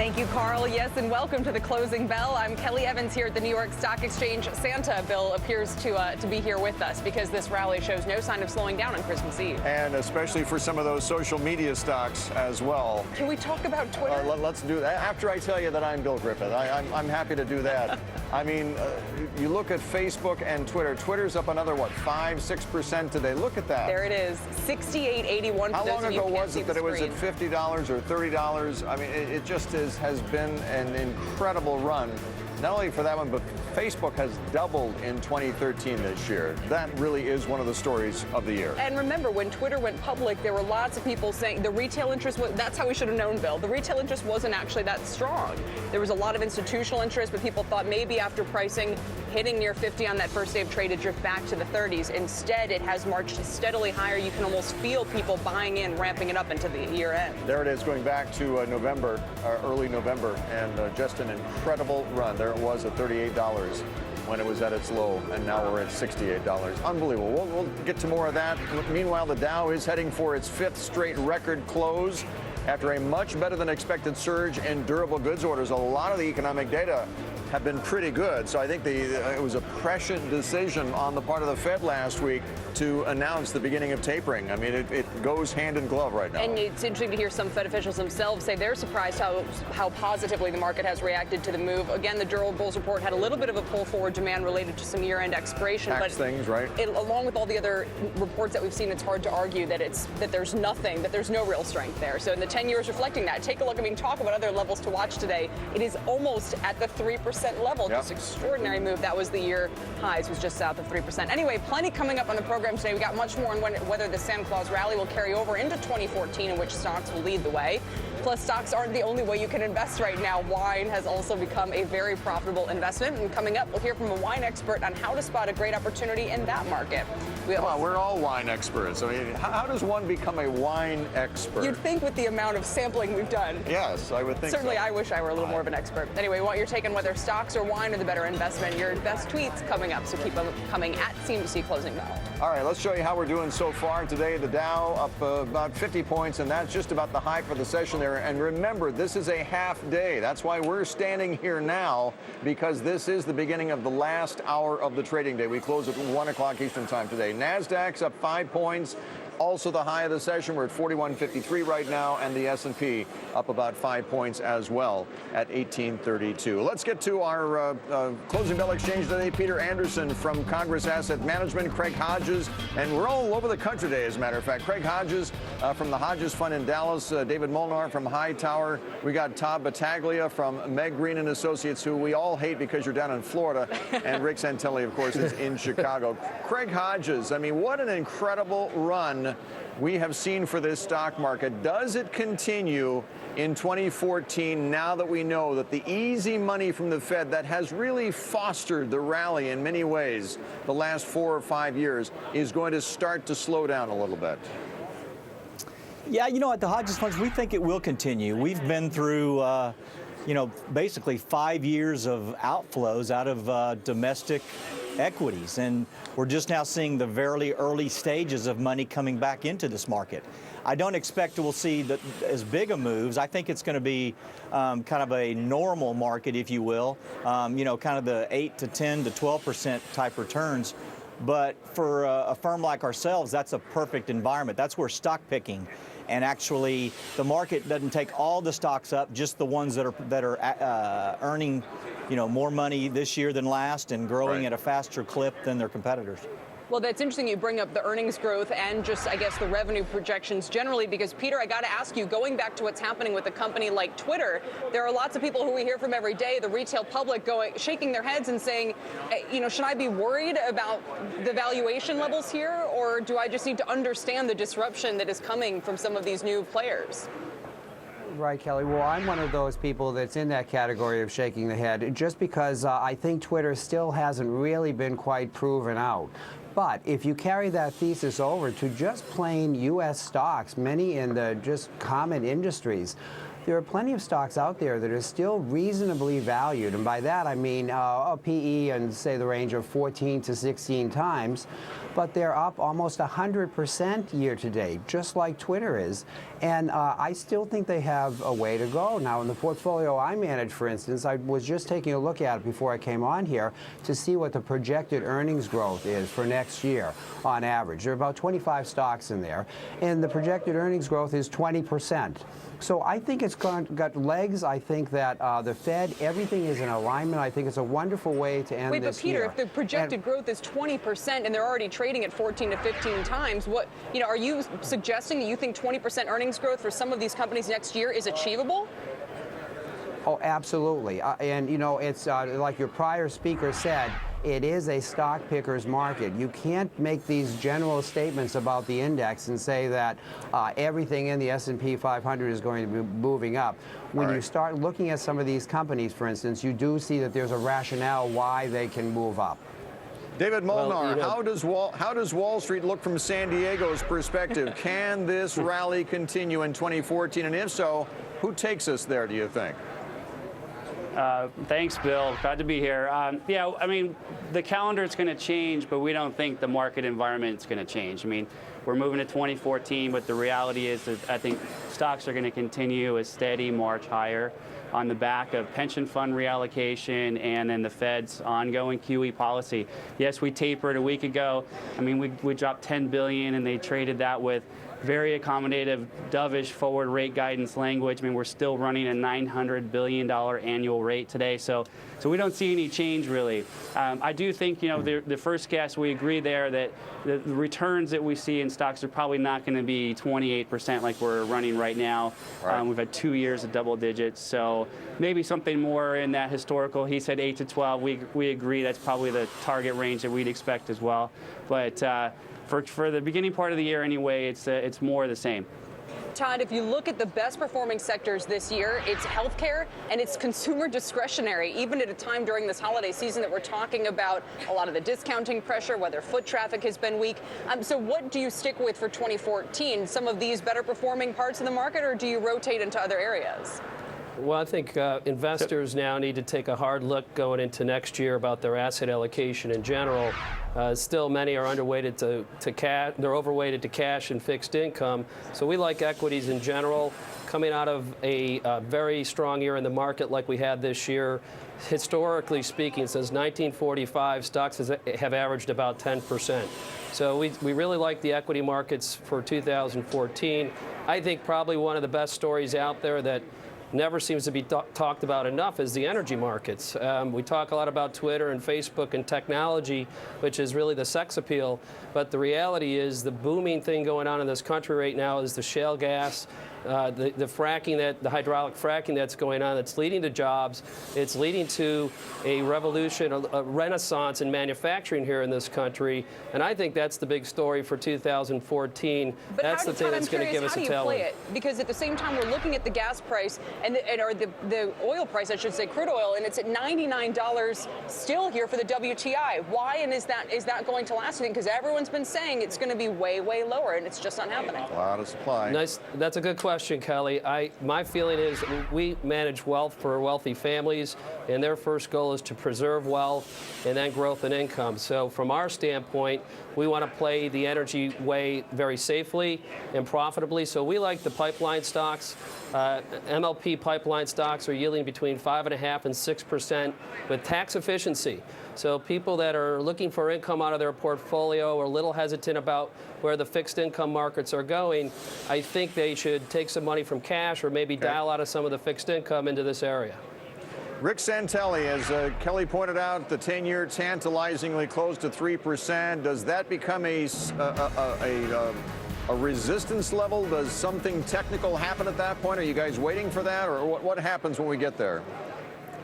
Thank you, Carl. Yes, and welcome to the Closing Bell. I'm Kelly Evans here at the New York Stock Exchange. Santa Bill appears to be here with us because this rally shows no sign of slowing down on Christmas Eve. And especially for some of those social media stocks as well. Can we talk about Twitter? Let's do that. After I tell you that I'm Bill Griffith, I'm happy to do that. I mean, you look at Facebook and Twitter. Twitter's up another, what, 5-6% today. Look at that. There it is, 68.81. How long ago was it that it was at $50 or $30? I mean, it just has been an incredible run. Not only for that one, but Facebook has doubled in 2013 this year. That really is one of the stories of the year. And remember, when Twitter went public, there were lots of people saying the retail interest was, that's how we should have known, Bill. The retail interest wasn't actually that strong. There was a lot of institutional interest, but people thought maybe after pricing hitting near 50 on that first day of trade, it drift back to the 30s. Instead, it has marched steadily higher. You can almost feel people buying in, ramping it up into the year end. There it is, going back to November, early November, and just an incredible run. There it was at $38 when it was at its low, and now we're at $68. Unbelievable. We'll get to more of that. Meanwhile, the Dow is heading for its 5th straight record close after a much better than expected surge in durable goods orders. A lot of the economic data have been pretty good. So I think it was a prescient decision on the part of the Fed last week to announce the beginning of tapering. I mean, it goes hand in glove right now. And it's interesting to hear some Fed officials themselves say they're surprised how positively the market has reacted to the move. Again, the durables report had a little bit of a pull forward demand related to some year-end expiration. Tax things, right? Along with all the other reports that we've seen, it's hard to argue that there's no real strength there. So in the 10 years reflecting that, take a look. I mean, talk about other levels to watch today. It is almost at the 3% level. Yep. Just extraordinary move. That was the year highs, was just south of 3%. Anyway, plenty coming up on the program today. We got much more on whether the Santa Claus rally will carry over into 2014 and which stocks will lead the way. Plus, stocks aren't the only way you can invest right now. Wine has also become a very profitable investment. And coming up, we'll hear from a wine expert on how to spot a great opportunity in that market. We're all wine experts. I mean, how does one become a wine expert? You'd think with the amount of sampling we've done. Yes, I would think Certainly, so. I wish I were a little more of an expert. Anyway, we want your take on whether stocks or wine are the better investment. Your best tweets coming up, so keep them coming at CNBC Closing Bell. All right, let's show you how we're doing so far today. The Dow up about 50 points, and that's just about the high for the session there. And remember, this is a half day. That's why we're standing here now, because this is the beginning of the last hour of the trading day. We close at 1 o'clock Eastern time today. NASDAQ's up 5 points. Also the high of the session, we're at 41.53 right now, and the S&P up about 5 points as well at 1832. Let's get to our closing bell exchange today. Peter Anderson from Congress Asset Management, Craig Hodges, and we're all over the country today, as a matter of fact. Craig Hodges from the Hodges Fund in Dallas, David Molnar from HighTower. We got Todd Battaglia from Meg Green and Associates, who we all hate because you're down in Florida, and Rick Santelli, of course, is in Chicago. Craig Hodges, I mean, what an incredible run we have seen for this stock market. Does it continue in 2014 now that we know that the easy money from the Fed that has really fostered the rally in many ways the last 4 or 5 years is going to start to slow down a little bit? Yeah, you know, at the Hodges Funds, we think it will continue. We've been through, basically 5 years of outflows out of domestic equities, and we're just now seeing the very early stages of money coming back into this market. I don't expect we'll see as big a moves. I think it's going to be kind of a normal market, if you will, kind of the 8 to 10 to 12% type returns. But for a firm like ourselves, that's a perfect environment. That's where stock picking, and actually the market doesn't take all the stocks up, just the ones that are earning, more money this year than last and growing at a faster clip than their competitors. Well, that's interesting you bring up the earnings growth and just, I guess, the revenue projections generally, because, Peter, I got to ask you, going back to what's happening with a company like Twitter, there are lots of people who we hear from every day, the retail public, shaking their heads and saying, should I be worried about the valuation levels here, or do I just need to understand the disruption that is coming from some of these new players? Right, Kelly. Well, I'm one of those people that's in that category of shaking the head, just because I think Twitter still hasn't really been quite proven out. But if you carry that thesis over to just plain U.S. stocks, many in the just common industries, there are plenty of stocks out there that are still reasonably valued. And by that, I mean a PE in, say, the range of 14 to 16 times. But they're up almost 100% year to date, just like Twitter is. And I still think they have a way to go. Now, in the portfolio I manage, for instance, I was just taking a look at it before I came on here to see what the projected earnings growth is for next year on average. There are about 25 stocks in there, and the projected earnings growth is 20%. So I think it's got legs. I think that the Fed, everything is in alignment. I think it's a wonderful way to end this year. Wait, but Peter, if the projected growth is 20% and they're already trading at 14 to 15 times, what, are you suggesting that you think 20% earnings growth for some of these companies next year is achievable? Oh, absolutely. And, it's like your prior speaker said, it is a stock picker's market. You can't make these general statements about the index and say that everything in the S&P 500 is going to be moving up. When you start looking at some of these companies, for instance, you do see that there's a rationale why they can move up. David Molnar, how does Wall Street look from San Diego's perspective? Can this rally continue in 2014? And if so, who takes us there, do you think? Thanks, Bill. Glad to be here. Yeah, I mean, the calendar is going to change, but we don't think the market environment is going to change. I mean, we're moving to 2014, but the reality is that I think stocks are going to continue a steady march higher on the back of pension fund reallocation and then the Fed's ongoing QE policy. Yes, we tapered a week ago. I mean, we dropped $10 billion, and they traded that with very accommodative, dovish forward rate guidance language. I mean, we're still running a $900 billion annual rate today, so we don't see any change really. I do think, the first guess, we agree there that the returns that we see in stocks are probably not going to be 28% like we're running right now. Right. We've had 2 years of double digits, so maybe something more in that historical. He said 8 to 12. We agree that's probably the target range that we'd expect as well. But for the beginning part of the year anyway, it's more the same. Todd, if you look at the best performing sectors this year, it's healthcare and it's consumer discretionary, even at a time during this holiday season that we're talking about a lot of the discounting pressure, whether foot traffic has been weak. So what do you stick with for 2014? Some of these better performing parts of the market, or do you rotate into other areas? Well, I think investors now need to take a hard look going into next year about their asset allocation in general. Still, many are underweighted to cash. They're overweighted to cash and fixed income. So we like equities in general. Coming out of a very strong year in the market like we had this year, historically speaking, since 1945, stocks have averaged about 10%. So we really like the equity markets for 2014. I think probably one of the best stories out there that never seems to be talked about enough is the energy markets. We talk a lot about Twitter and Facebook and technology, which is really the sex appeal. But the reality is the booming thing going on in this country right now is the shale gas, the fracking, the hydraulic fracking that's going on, that's leading to jobs. It's leading to a revolution, a renaissance in manufacturing here in this country. And I think that's the big story for 2014. But that's the thing that's going to give us a tailwind. How do you play it? Because at the same time, we're looking at the gas price or the oil price, I should say, crude oil, and it's at $99 still here for the WTI. Why, and is that going to last? Because everyone's been saying it's going to be way, way lower, and it's just not happening. A lot of supply. Nice. That's a good question, Kelly. My feeling is we manage wealth for wealthy families, and their first goal is to preserve wealth and then growth and income. So from our standpoint, we want to play the energy way very safely and profitably. So we like the pipeline stocks. MLP pipeline stocks are yielding between 5.5% and 6% with tax efficiency. So people that are looking for income out of their portfolio or a little hesitant about where the fixed income markets are going, I think they should take some money from cash or maybe dial out of some of the fixed income into this area. Rick Santelli, as Kelly pointed out, the 10-year tantalizingly close to 3%. Does that become a resistance level? Does something technical happen at that point? Are you guys waiting for that, or what happens when we get there?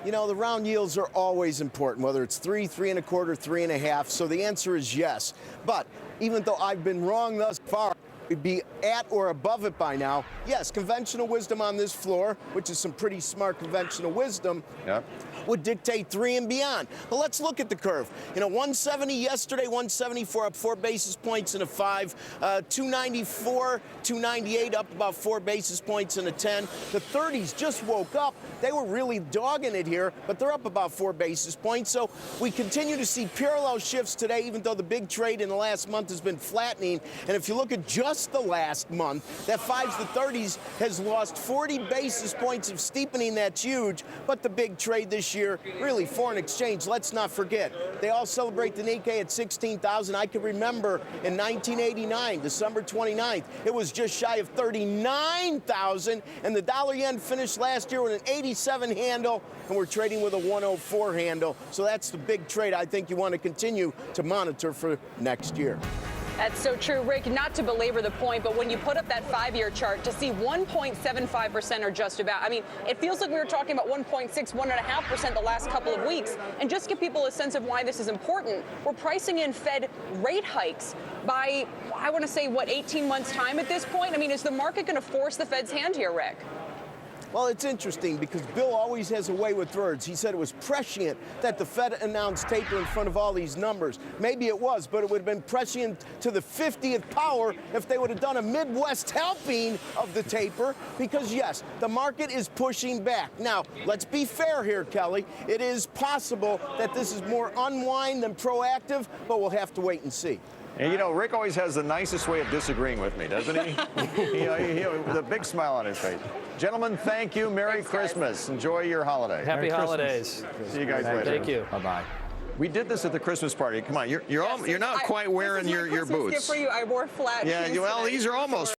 You know, the round yields are always important, whether it's 3, 3.25, 3.5. So the answer is yes. But even though I've been wrong thus far, be at or above it by now. Yes, conventional wisdom on this floor, which is some pretty smart conventional wisdom, would dictate 3 and beyond. But let's look at the curve. 170 yesterday, 174 up 4 basis points in a 5, 294, 298 up about 4 basis points in a 10. The 30s just woke up. They were really dogging it here, but they're up about 4 basis points. So we continue to see parallel shifts today, even though the big trade in the last month has been flattening. And if you look at just the last month, that 5s to 30s has lost 40 basis points of steepening. That's huge. But the big trade this year, really foreign exchange, let's not forget. They all celebrate the Nikkei at 16,000. I can remember in 1989, December 29th, it was just shy of 39,000. And the dollar yen finished last year with an 87 handle, and we're trading with a 104 handle. So that's the big trade I think you want to continue to monitor for next year. That's so true, Rick. Not to belabor the point, but when you put up that 5-year chart to see 1.75% or just about, I mean, it feels like we were talking about 1.6, 1.5% the last couple of weeks. And just give people a sense of why this is important, we're pricing in Fed rate hikes by, I want to say, 18 months' time at this point? I mean, is the market going to force the Fed's hand here, Rick? Well, it's interesting because Bill always has a way with words. He said it was prescient that the Fed announced taper in front of all these numbers. Maybe it was, but it would have been prescient to the 50th power if they would have done a Midwest helping of the taper, because, yes, the market is pushing back. Now, let's be fair here, Kelly. It is possible that this is more unwind than proactive, but we'll have to wait and see. And Rick always has the nicest way of disagreeing with me, doesn't he? With a big smile on his face. Gentlemen, thank you. Merry Christmas. Enjoy your holiday. Happy holidays. See you guys later. Thank you. Bye-bye. We did this at the Christmas party. Come on, you're not quite wearing your boots. Gift for you. I wore flat shoes well, today. these are almost